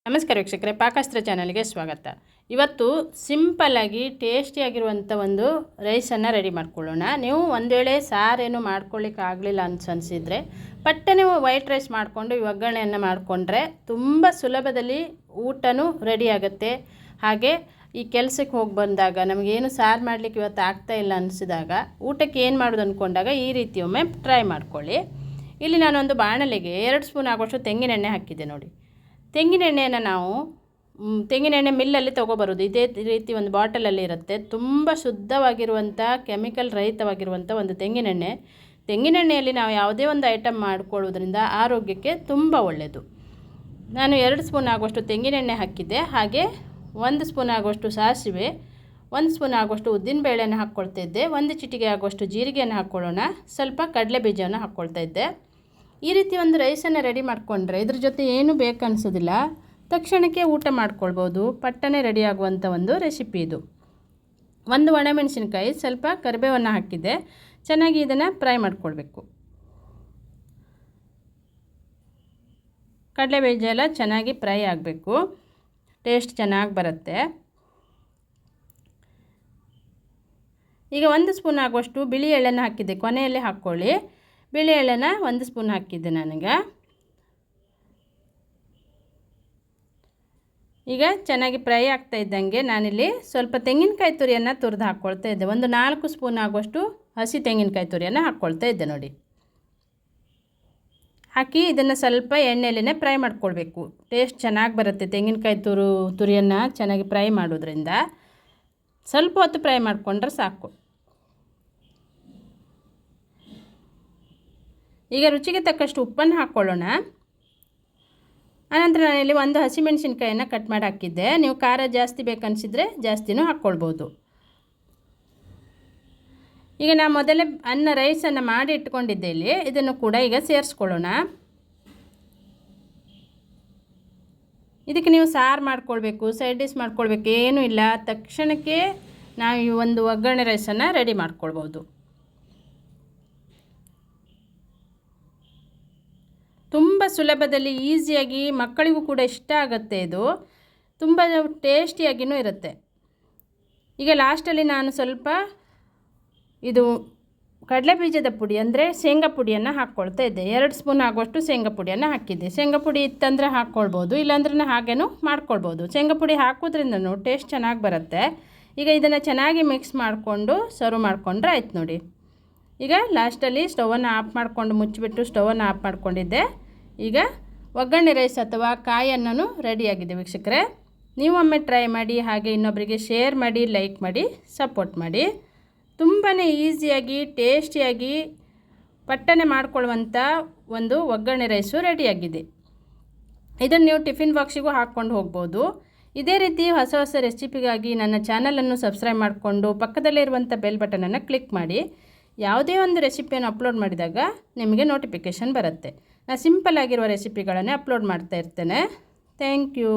ನಮಸ್ಕಾರ ವೀಕ್ಷಕರೇ, ಪಾಕಸ್ತ್ರ ಚಾನಲ್ಗೆ ಸ್ವಾಗತ. ಇವತ್ತು ಸಿಂಪಲ್ಲಾಗಿ ಟೇಸ್ಟಿಯಾಗಿರುವಂಥ ಒಂದು ರೈಸನ್ನು ರೆಡಿ ಮಾಡ್ಕೊಳ್ಳೋಣ. ನೀವು ಒಂದು ವೇಳೆ ಸಾರೇನು ಮಾಡ್ಕೊಳ್ಳಿಕ್ಕೆ ಆಗಲಿಲ್ಲ ಅನಿಸಿದರೆ ಪಟ್ಟನೆ ವೈಟ್ ರೈಸ್ ಮಾಡಿಕೊಂಡು ಈ ಒಗ್ಗರಣೆಯನ್ನು ಮಾಡಿಕೊಂಡ್ರೆ ತುಂಬ ಸುಲಭದಲ್ಲಿ ಊಟನೂ ರೆಡಿ ಆಗುತ್ತೆ. ಹಾಗೆ ಈ ಕೆಲಸಕ್ಕೆ ಹೋಗಿ ಬಂದಾಗ ನಮಗೇನು ಸಾರು ಮಾಡಲಿಕ್ಕೆ ಇವತ್ತು ಆಗ್ತಾಯಿಲ್ಲ ಅನಿಸಿದಾಗ ಊಟಕ್ಕೆ ಏನು ಮಾಡೋದು ಅಂದ್ಕೊಂಡಾಗ ಈ ರೀತಿ ಒಮ್ಮೆ ಟ್ರೈ ಮಾಡ್ಕೊಳ್ಳಿ. ಇಲ್ಲಿ ನಾನೊಂದು ಬಾಣಲೆಗೆ 2 ಸ್ಪೂನ್ ಆಗೋಷ್ಟು ತೆಂಗಿನೆಣ್ಣೆ ಹಾಕಿದ್ದೆ ನೋಡಿ. ತೆಂಗಿನೆಣ್ಣೆಯನ್ನು ನಾವು ತೆಂಗಿನೆಣ್ಣೆ ಮಿಲ್ಲಲ್ಲಿ ತೊಗೊಬರೋದು. ಇದೇ ರೀತಿ ಒಂದು ಬಾಟಲಲ್ಲಿ ಇರುತ್ತೆ. ತುಂಬ ಶುದ್ಧವಾಗಿರುವಂಥ ಕೆಮಿಕಲ್ ರಹಿತವಾಗಿರುವಂಥ ಒಂದು ತೆಂಗಿನೆಣ್ಣೆಯಲ್ಲಿ ನಾವು ಯಾವುದೇ ಒಂದು ಐಟಮ್ ಮಾಡಿಕೊಳ್ಳೋದ್ರಿಂದ ಆರೋಗ್ಯಕ್ಕೆ ತುಂಬ ಒಳ್ಳೆಯದು. ನಾನು 2 ಸ್ಪೂನ್ ಆಗುವಷ್ಟು ತೆಂಗಿನೆಣ್ಣೆ ಹಾಕಿದ್ದೆ. ಹಾಗೆ 1 ಸ್ಪೂನ್ ಆಗುವಷ್ಟು ಸಾಸಿವೆ, 1 ಸ್ಪೂನ್ ಆಗುವಷ್ಟು ಉದ್ದಿನಬೇಳೆಯನ್ನು ಹಾಕ್ಕೊಳ್ತಾ ಇದ್ದೆ. 1 ಚಿಟಿಕೆ ಆಗುವಷ್ಟು ಜೀರಿಗೆಯನ್ನು ಹಾಕ್ಕೊಳ್ಳೋಣ. ಸ್ವಲ್ಪ ಕಡಲೆ ಬೀಜವನ್ನು ಹಾಕ್ಕೊಳ್ತಾ ಇದ್ದೆ. ಈ ರೀತಿ ಒಂದು ರೈಸನ್ನು ರೆಡಿ ಮಾಡಿಕೊಂಡ್ರೆ ಇದ್ರ ಜೊತೆ ಏನು ಬೇಕು ಅನಿಸೋದಿಲ್ಲ, ತಕ್ಷಣಕ್ಕೆ ಊಟ ಮಾಡ್ಕೊಳ್ಬೋದು. ಪಟ್ಟನೆ ರೆಡಿ ಆಗುವಂಥ ಒಂದು ರೆಸಿಪಿ ಇದು. 1 ಒಣಮೆಣಸಿನಕಾಯಿ, ಸ್ವಲ್ಪ ಕರಿಬೇವನ್ನು ಹಾಕಿದ್ದೆ. ಚೆನ್ನಾಗಿ ಇದನ್ನು ಫ್ರೈ ಮಾಡ್ಕೊಳ್ಬೇಕು. ಕಡಲೆ ಬೀಜ ಎಲ್ಲ ಚೆನ್ನಾಗಿ ಫ್ರೈ ಆಗಬೇಕು, ಟೇಸ್ಟ್ ಚೆನ್ನಾಗಿ ಬರುತ್ತೆ. ಈಗ 1 ಸ್ಪೂನ್ ಆಗುವಷ್ಟು ಬಿಳಿ ಎಳ್ಳನ್ನು ಹಾಕಿದ್ದೆ. ಕೊನೆಯಲ್ಲಿ ಹಾಕ್ಕೊಳ್ಳಿ. ಬಿಳಿ ಎಳ್ಳನ್ನು 1 ಸ್ಪೂನ್ ಹಾಕಿದ್ದೆ ನನಗೆ. ಈಗ ಚೆನ್ನಾಗಿ ಫ್ರೈ ಆಗ್ತಾ ಇದ್ದಂಗೆ ನಾನಿಲ್ಲಿ ಸ್ವಲ್ಪ ತೆಂಗಿನಕಾಯಿ ತುರಿಯನ್ನು ತುರಿದು ಹಾಕ್ಕೊಳ್ತಾ ಇದ್ದೆ. 4 ಸ್ಪೂನ್ ಆಗುವಷ್ಟು ಹಸಿ ತೆಂಗಿನಕಾಯಿ ತುರಿಯನ್ನು ಹಾಕ್ಕೊಳ್ತಾ ಇದ್ದೆ ನೋಡಿ. ಹಾಕಿ ಇದನ್ನು ಸ್ವಲ್ಪ ಎಣ್ಣೆಯಲ್ಲೇ ಫ್ರೈ ಮಾಡ್ಕೊಳ್ಬೇಕು. ಟೇಸ್ಟ್ ಚೆನ್ನಾಗಿ ಬರುತ್ತೆ. ತೆಂಗಿನಕಾಯಿ ತುರಿಯನ್ನು ಚೆನ್ನಾಗಿ ಫ್ರೈ ಮಾಡೋದ್ರಿಂದ ಸ್ವಲ್ಪ ಹೊತ್ತು ಫ್ರೈ ಮಾಡಿಕೊಂಡ್ರೆ ಸಾಕು. ಈಗ ರುಚಿಗೆ ತಕ್ಕಷ್ಟು ಉಪ್ಪನ್ನು ಹಾಕ್ಕೊಳ್ಳೋಣ. ಆನಂತರ ನಾನಿಲ್ಲಿ 1 ಹಸಿಮೆಣಸಿನ್ಕಾಯನ್ನು ಕಟ್ ಮಾಡಿ ಹಾಕಿದ್ದೆ. ನೀವು ಖಾರ ಜಾಸ್ತಿ ಬೇಕನ್ನಿಸಿದರೆ ಜಾಸ್ತಿನೂ ಹಾಕ್ಕೊಳ್ಬೋದು. ಈಗ ನಾನು ಮೊದಲೇ ರೈಸನ್ನು ಮಾಡಿ ಇಟ್ಕೊಂಡಿದ್ದೆ. ಇಲ್ಲಿ ಇದನ್ನು ಕೂಡ ಈಗ ಸೇರಿಸ್ಕೊಳ್ಳೋಣ. ಇದಕ್ಕೆ ನೀವು ಸಾರು ಮಾಡ್ಕೊಳ್ಬೇಕು, ಸೈಡ್ ಡಿಶ್ ಮಾಡ್ಕೊಳ್ಬೇಕು ಏನೂ ಇಲ್ಲ. ತಕ್ಷಣಕ್ಕೆ ನಾವು ಈ ಒಂದು ಒಗ್ಗರಣೆ ರೈಸನ್ನು ರೆಡಿ ಮಾಡ್ಕೊಳ್ಬೋದು. ತುಂಬ ಸುಲಭದಲ್ಲಿ ಈಸಿಯಾಗಿ, ಮಕ್ಕಳಿಗೂ ಕೂಡ ಇಷ್ಟ ಆಗುತ್ತೆ. ಇದು ತುಂಬ ಟೇಸ್ಟಿಯಾಗಿಯೂ ಇರುತ್ತೆ. ಈಗ ಲಾಸ್ಟಲ್ಲಿ ನಾನು ಸ್ವಲ್ಪ ಇದು ಕಡಲೆ ಬೀಜದ ಪುಡಿ ಅಂದರೆ ಶೇಂಗಾ ಪುಡಿಯನ್ನು ಹಾಕ್ಕೊಳ್ತಾ ಇದ್ದೆ. 2 ಸ್ಪೂನ್ ಆಗುವಷ್ಟು ಶೇಂಗಾ ಪುಡಿಯನ್ನು ಹಾಕಿದ್ದೆ. ಶೇಂಗಾ ಪುಡಿ ಇತ್ತಂದರೆ ಹಾಕ್ಕೊಳ್ಬೋದು, ಇಲ್ಲಾಂದ್ರೆ ಹಾಗೇನೂ ಮಾಡ್ಕೊಳ್ಬೋದು. ಶೇಂಗಾ ಪುಡಿ ಹಾಕೋದ್ರಿಂದನೂ ಟೇಸ್ಟ್ ಚೆನ್ನಾಗಿ ಬರುತ್ತೆ. ಈಗ ಇದನ್ನು ಚೆನ್ನಾಗಿ ಮಿಕ್ಸ್ ಮಾಡಿಕೊಂಡು ಸರ್ವ್ ಮಾಡಿಕೊಂಡ್ರೆ ಆಯ್ತು ನೋಡಿ. ಈಗ ಲಾಸ್ಟಲ್ಲಿ ಸ್ಟವನ್ನು ಆಫ್ ಮಾಡಿಕೊಂಡು ಮುಚ್ಚಿಬಿಟ್ಟು ಸ್ಟವನ್ನು ಆಫ್ ಮಾಡಿಕೊಂಡಿದ್ದೆ. ಈಗ ಒಗ್ಗರಣೆ ರೈಸ್ ಅಥವಾ ಕಾಯನ್ನೂ ರೆಡಿಯಾಗಿದೆ ವೀಕ್ಷಕರೇ. ನೀವು ಒಮ್ಮೆ ಟ್ರೈ ಮಾಡಿ, ಹಾಗೆ ಇನ್ನೊಬ್ಬರಿಗೆ ಶೇರ್ ಮಾಡಿ, ಲೈಕ್ ಮಾಡಿ, ಸಪೋರ್ಟ್ ಮಾಡಿ. ತುಂಬಾ ಈಸಿಯಾಗಿ ಟೇಸ್ಟಿಯಾಗಿ ಪಟ್ಟನೆ ಮಾಡಿಕೊಳ್ಳುವಂಥ ಒಂದು ಒಗ್ಗರಣೆ ರೈಸು ರೆಡಿಯಾಗಿದೆ. ಇದನ್ನು ನೀವು ಟಿಫಿನ್ ಬಾಕ್ಸಿಗೂ ಹಾಕ್ಕೊಂಡು ಹೋಗ್ಬೋದು. ಇದೇ ರೀತಿ ಹೊಸ ಹೊಸ ರೆಸಿಪಿಗಾಗಿ ನನ್ನ ಚಾನಲನ್ನು ಸಬ್ಸ್ಕ್ರೈಬ್ ಮಾಡಿಕೊಂಡು ಪಕ್ಕದಲ್ಲೇ ಇರುವಂಥ ಬೆಲ್ ಬಟನನ್ನು ಕ್ಲಿಕ್ ಮಾಡಿ. ಯಾವುದೇ ಒಂದು ರೆಸಿಪಿಯನ್ನು ಅಪ್ಲೋಡ್ ಮಾಡಿದಾಗ ನಿಮಗೆ ನೋಟಿಫಿಕೇಷನ್ ಬರುತ್ತೆ. ನಾನು ಸಿಂಪಲ್ ಆಗಿರುವ ರೆಸಿಪಿಗಳನ್ನೇ ಅಪ್ಲೋಡ್ ಮಾಡ್ತಾ ಇರ್ತೇನೆ. Thank you.